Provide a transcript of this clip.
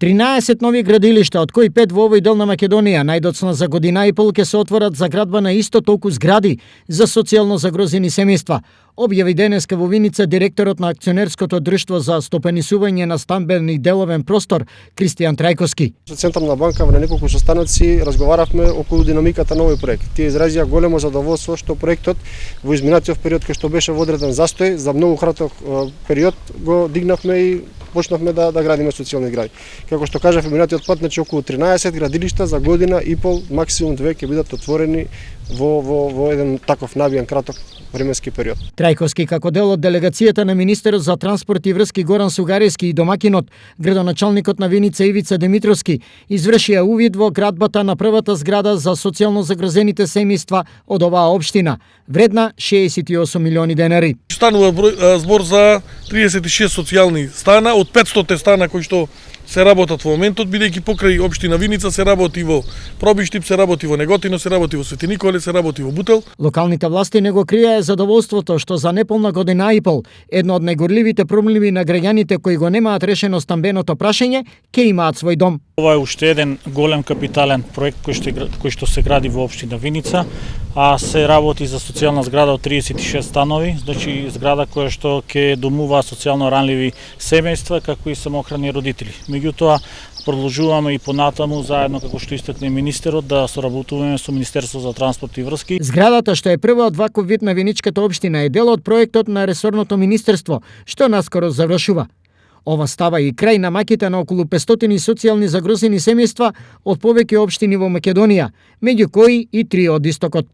13 нови градилишта, од кои 5 во овој дел на Македонија, најдоцна за година и пол ќе се отворат за градба на исто толку згради за социјално загрозени семејства, објави денеска во Виница директорот на акционерското друштво за стопанисување на стамбен и деловен простор Кристијан Трајковски. Со Централна банка на неколку состаноци разговаравме околу динамиката на овој проект. Тие изразија големо задоволство што проектот во изминатиот период кој што беше во одреден застој за многу краток период го дигнавме и почнавме да градиме социјални згради. Како што кажав, минатиот пат, значи околу 13 градилишта за година и пол, максимум 2 ќе бидат отворени во еден таков набиен краток временски период. Трајковски, како дел од делегацијата на министерот за транспорт и врски Горан Сугарески и домакинот, градоначалникот на Виница Ивица Димитровски, извршија увид во градбата на првата зграда за социјално загрозените семејства од оваа општина, вредна 68 милиони денари. Станува збор за 36 социјални стана од 500 стана кои што се работат во моментот, бидејќи покрај општина Виница се работи во Пробиштип, се работи во Неготино, се работи во Свети Николе, се работи во Бутел. Локалните власти не го криеа задоволството што за неполна година и пол едно од најгорливите проблеми на граѓаните кои го немаат решено стамбеното прашање ќе имаат свој дом. Ова е уште еден голем капитален проект кој што се гради во општина Виница, а се работи за социјална зграда од 36 станови, значи зграда која што ќе домува социјално ранливи семејства како и самохрани родители. Меѓутоа, продолжуваме и понатаму заедно како што истакне министерот да соработуваме со Министерството за транспорт и врски. Зградата што е прва од ваков вид на Виничката општина е дел од проектот на ресорното министерство, што наскоро завршува. Ова става и крај на маките на околу 500 социјални загрозени семејства од повеќе општини во Македонија, меѓу кои и 3 од истокот.